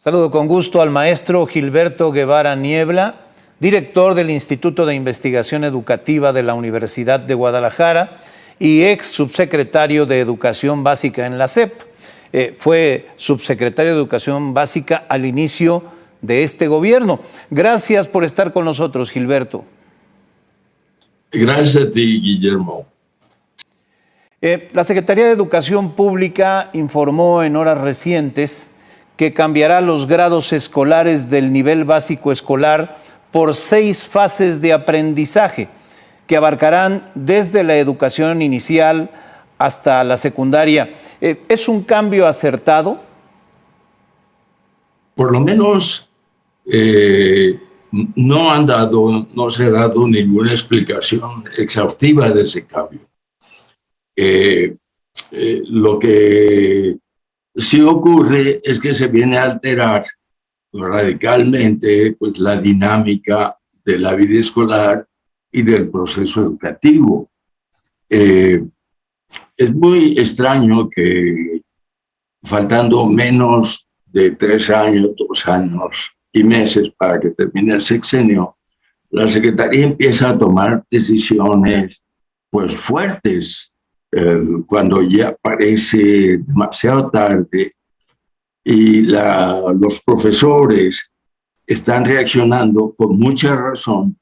Saludo con gusto al maestro Gilberto Guevara Niebla, director del Instituto de Investigación Educativa de la Universidad de Guadalajara y ex subsecretario de Educación Básica en la SEP. Fue subsecretario de Educación Básica al inicio de este gobierno. Gracias por estar con nosotros, Gilberto. Gracias a ti, Guillermo. La Secretaría de Educación Pública informó en horas recientes que cambiará los grados escolares del nivel básico escolar por 6 fases de aprendizaje que abarcarán desde la educación inicial hasta la secundaria. ¿Es un cambio acertado? Por lo menos no se ha dado ninguna explicación exhaustiva de ese cambio. Lo que sí ocurre es que se viene a alterar radicalmente pues, la dinámica de la vida escolar y del proceso educativo. Es muy extraño que faltando menos de 3 años, 2 años y meses para que termine el sexenio, la Secretaría empieza a tomar decisiones pues, fuertes cuando ya parece demasiado tarde y los profesores están reaccionando con mucha razón,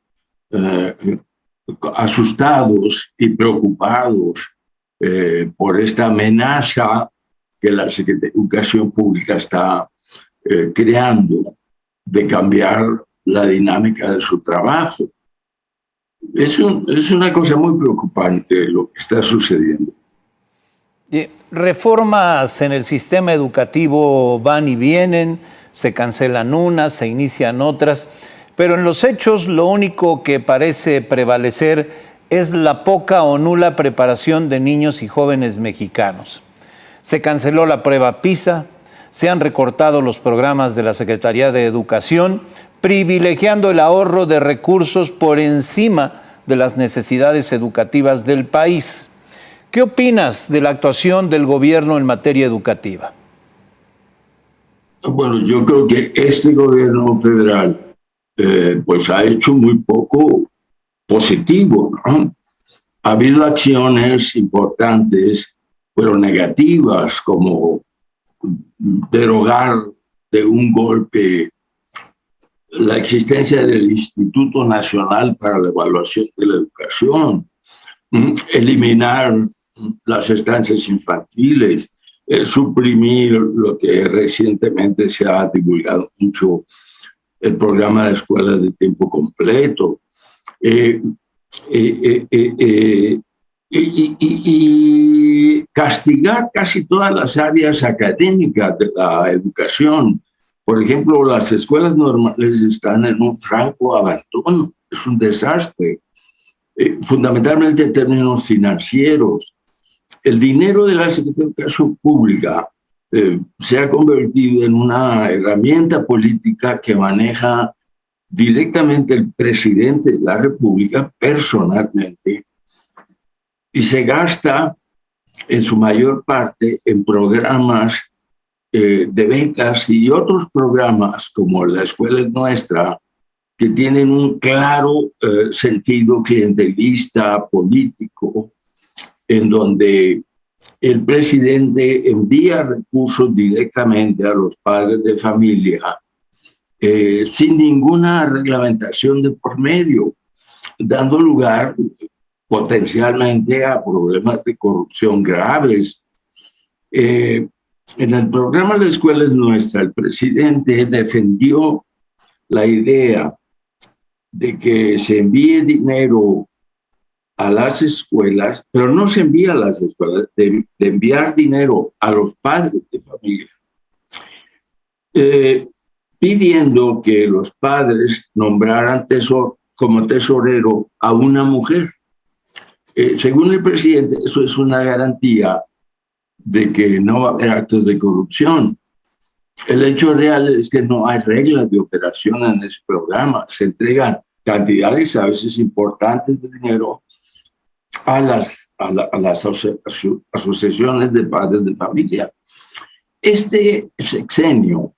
asustados y preocupados por esta amenaza que la Secretaría de Educación Pública está creando de cambiar la dinámica de su trabajo. Es una cosa muy preocupante lo que está sucediendo. Reformas en el sistema educativo van y vienen, se cancelan unas, se inician otras, pero en los hechos lo único que parece prevalecer es la poca o nula preparación de niños y jóvenes mexicanos. Se canceló la prueba PISA, se han recortado los programas de la Secretaría de Educación, privilegiando el ahorro de recursos por encima de las necesidades educativas del país. ¿Qué opinas de la actuación del gobierno en materia educativa? Bueno, yo creo que este gobierno federal pues ha hecho muy poco positivo, ¿no? Ha habido acciones importantes, pero negativas, como derogar de un golpe la existencia del Instituto Nacional para la Evaluación de la Educación, eliminar las estancias infantiles, suprimir lo que recientemente se ha divulgado mucho, el programa de escuelas de tiempo completo, y castigar casi todas las áreas académicas de la educación. Por ejemplo, las escuelas normales están en un franco abandono, es un desastre, fundamentalmente en términos financieros. El dinero de la Secretaría de Educación Pública se ha convertido en una herramienta política que maneja directamente el presidente de la República personalmente y se gasta en su mayor parte en programas de becas y otros programas como La Escuela es Nuestra, que tienen un claro sentido clientelista, político, en donde el presidente envía recursos directamente a los padres de familia sin ninguna reglamentación de por medio, dando lugar potencialmente a problemas de corrupción graves. En el programa La Escuela es Nuestra, el presidente defendió la idea de que se envíe dinero a las escuelas, pero no se envía a las escuelas, de enviar dinero a los padres de familia, pidiendo que los padres nombraran como tesorero a una mujer. Según el presidente, eso es una garantía de que no va a haber actos de corrupción. El hecho real es que no hay reglas de operación en ese programa. Se entregan cantidades a veces importantes de dinero a las asociaciones de padres de familia. Este sexenio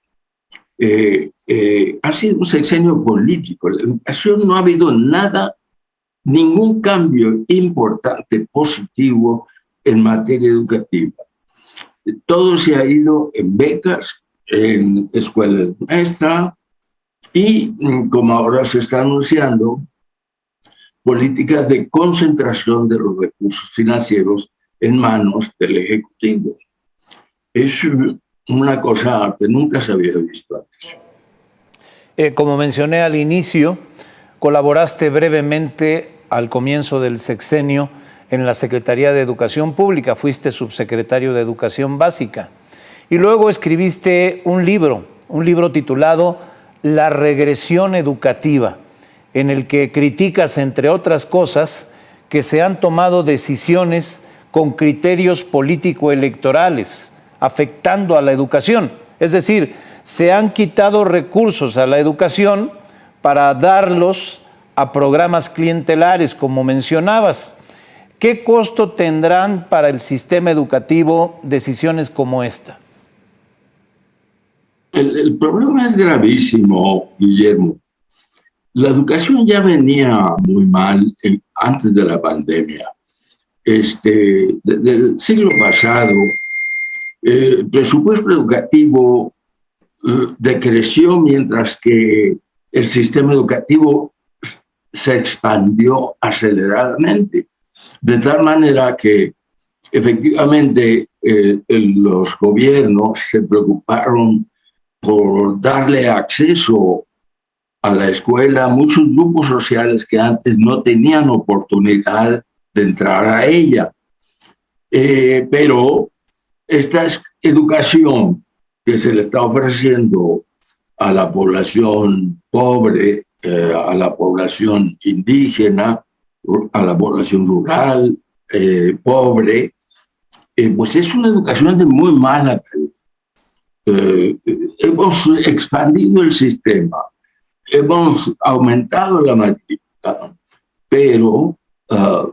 ha sido un sexenio político. La educación no ha habido nada, ningún cambio importante, positivo en materia educativa. Todo se ha ido en becas, en escuelas maestras y, como ahora se está anunciando, políticas de concentración de los recursos financieros en manos del Ejecutivo. Es una cosa que nunca se había visto antes. Como mencioné al inicio, colaboraste brevemente al comienzo del sexenio en la Secretaría de Educación Pública, fuiste subsecretario de Educación Básica. Y luego escribiste un libro titulado La regresión educativa, en el que criticas, entre otras cosas, que se han tomado decisiones con criterios político-electorales, afectando a la educación. Es decir, se han quitado recursos a la educación para darlos a programas clientelares, como mencionabas. ¿Qué costo tendrán para el sistema educativo decisiones como esta? El problema es gravísimo, Guillermo. La educación ya venía muy mal antes de la pandemia. Desde el siglo pasado, el presupuesto educativo decreció mientras que el sistema educativo se expandió aceleradamente, de tal manera que efectivamente los gobiernos se preocuparon por darle acceso a la escuela a muchos grupos sociales que antes no tenían oportunidad de entrar a ella. Pero esta educación que se le está ofreciendo a la población pobre, a la población indígena, a la población rural, pobre, pues es una educación de muy mala calidad. Hemos expandido el sistema, hemos aumentado la matrícula, pero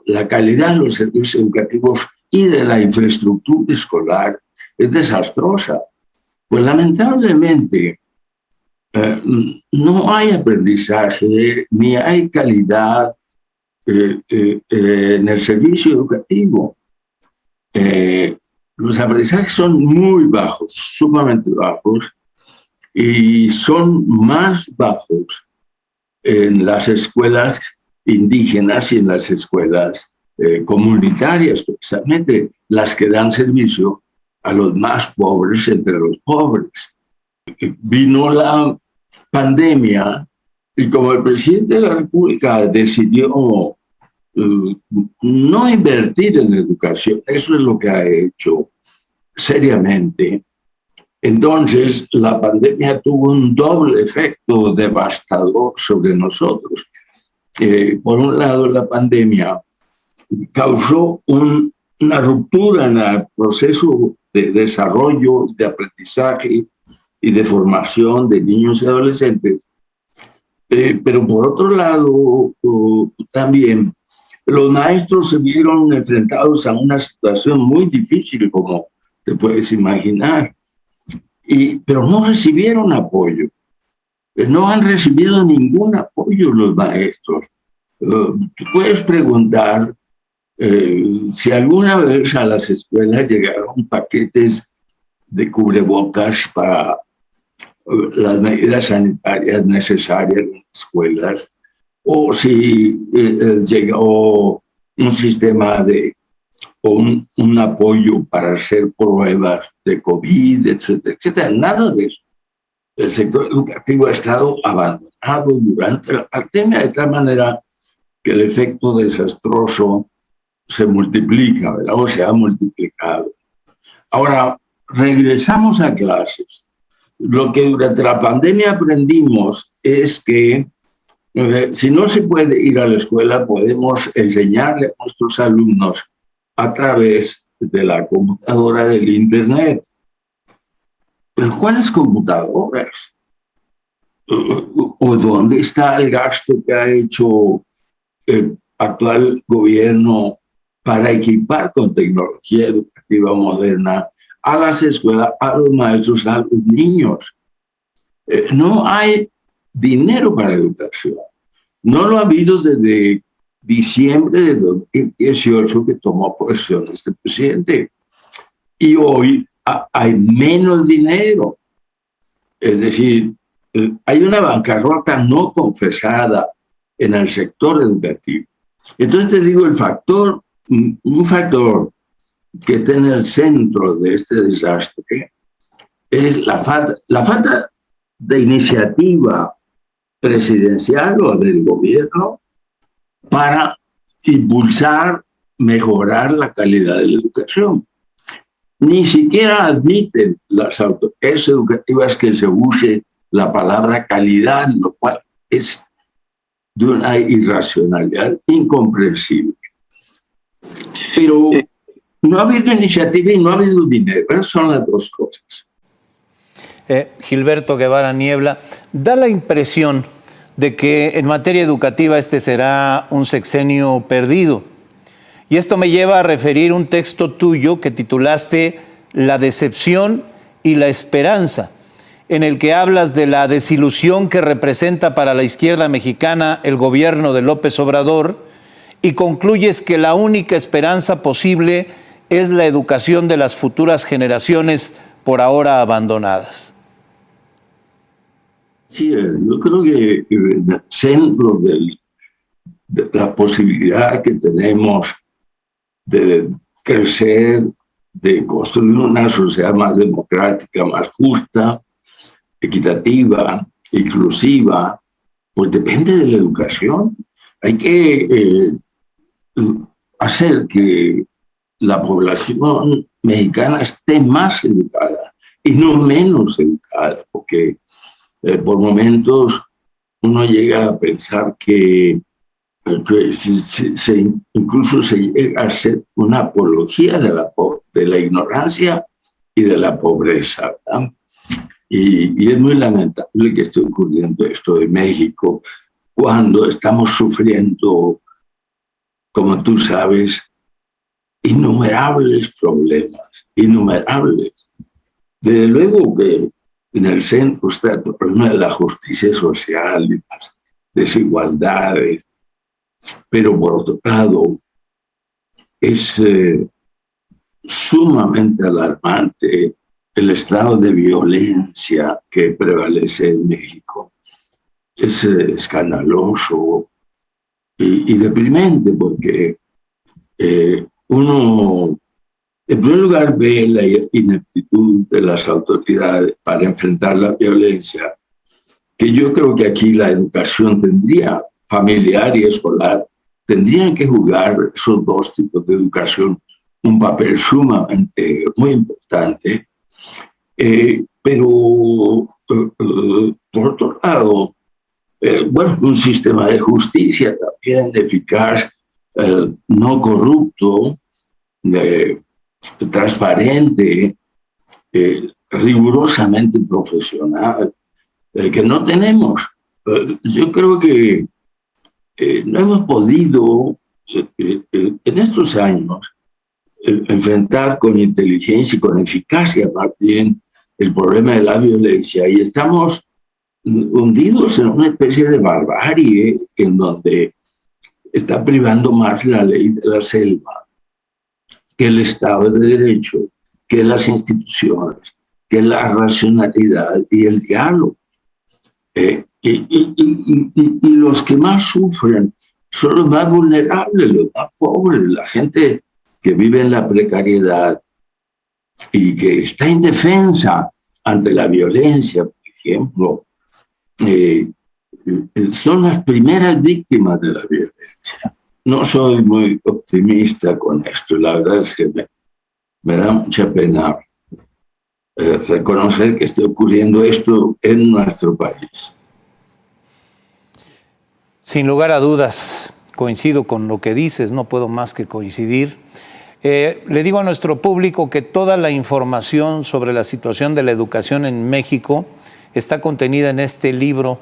la calidad de los servicios educativos y de la infraestructura escolar es desastrosa. Pues lamentablemente no hay aprendizaje ni hay calidad en el servicio educativo. Los aprendizajes son muy bajos, sumamente bajos, y son más bajos en las escuelas indígenas y en las escuelas comunitarias, precisamente las que dan servicio a los más pobres entre los pobres. Vino la pandemia y como el presidente de la República decidió no invertir en educación, eso es lo que ha hecho seriamente. Entonces, la pandemia tuvo un doble efecto devastador sobre nosotros. Por un lado, la pandemia causó una ruptura en el proceso de desarrollo, de aprendizaje y de formación de niños y adolescentes. Pero por otro lado, también los maestros se vieron enfrentados a una situación muy difícil, como te puedes imaginar, pero no recibieron apoyo. No han recibido ningún apoyo los maestros. Tú puedes preguntar si alguna vez a las escuelas llegaron paquetes de cubrebocas para las medidas sanitarias necesarias en las escuelas, o si llegó un sistema un apoyo para hacer pruebas de COVID, etcétera, etcétera. Nada de eso. El sector educativo ha estado abandonado durante la pandemia de tal manera que el efecto desastroso se multiplica, ¿verdad? O se ha multiplicado. Ahora, regresamos a clases. Lo que durante la pandemia aprendimos es que si no se puede ir a la escuela, podemos enseñarle a nuestros alumnos a través de la computadora, del Internet. ¿Pero cuáles computadoras? ¿O dónde está el gasto que ha hecho el actual gobierno para equipar con tecnología educativa moderna a las escuelas, a los maestros, a los niños? No hay dinero para educación. No lo ha habido desde diciembre de 2018 que tomó posesión este presidente. Y hoy hay menos dinero. Es decir, hay una bancarrota no confesada en el sector educativo. Entonces te digo, un factor que está en el centro de este desastre es la falta de iniciativa presidencial o del gobierno para impulsar, mejorar la calidad de la educación. Ni siquiera admiten las autoridades educativas que se use la palabra calidad, lo cual es de una irracionalidad incomprensible. Pero no ha habido iniciativa y no ha habido dinero. Esas son las dos cosas. Gilberto Guevara Niebla, da la impresión de que en materia educativa este será un sexenio perdido. Y esto me lleva a referir un texto tuyo que titulaste La decepción y la esperanza, en el que hablas de la desilusión que representa para la izquierda mexicana el gobierno de López Obrador y concluyes que la única esperanza posible es la educación de las futuras generaciones por ahora abandonadas. Sí, yo creo que el centro de la posibilidad que tenemos de crecer, de construir una sociedad más democrática, más justa, equitativa, inclusiva, pues depende de la educación. Hay que hacer que la población mexicana esté más educada y no menos educada, porque por momentos uno llega a pensar que incluso se llega a hacer una apología de la ignorancia y de la pobreza, ¿verdad? Y es muy lamentable que esté ocurriendo esto en México cuando estamos sufriendo, como tú sabes, innumerables problemas, innumerables. Desde luego que en el centro está el problema de la justicia social y las desigualdades, pero por otro lado es sumamente alarmante el estado de violencia que prevalece en México. Es escandaloso y deprimente porque uno, en primer lugar, ve la ineptitud de las autoridades para enfrentar la violencia, que yo creo que aquí la educación familiar y escolar, tendrían que jugar esos dos tipos de educación un papel sumamente muy importante. Pero, por otro lado, bueno, un sistema de justicia también eficaz, no corrupto, transparente, rigurosamente profesional, que no tenemos. Yo creo que no hemos podido en estos años enfrentar con inteligencia y con eficacia más bien el problema de la violencia, y estamos hundidos en una especie de barbarie en donde está privando más la ley de la selva que el Estado de Derecho, que las instituciones, que la racionalidad y el diálogo. Y los que más sufren son los más vulnerables, los más pobres, la gente que vive en la precariedad y que está indefensa ante la violencia, por ejemplo. Son las primeras víctimas de la violencia. No soy muy optimista con esto, la verdad es que me da mucha pena reconocer que esté ocurriendo esto en nuestro país. Sin lugar a dudas, coincido con lo que dices, no puedo más que coincidir. Le digo a nuestro público que toda la información sobre la situación de la educación en México está contenida en este libro,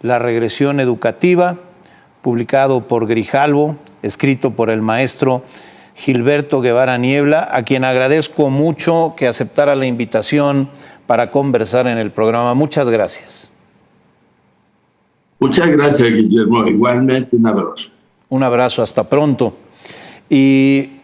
La regresión educativa, publicado por Grijalvo, escrito por el maestro Gilberto Guevara Niebla, a quien agradezco mucho que aceptara la invitación para conversar en el programa. Muchas gracias. Muchas gracias, Guillermo. Igualmente, un abrazo. Un abrazo, hasta pronto. Y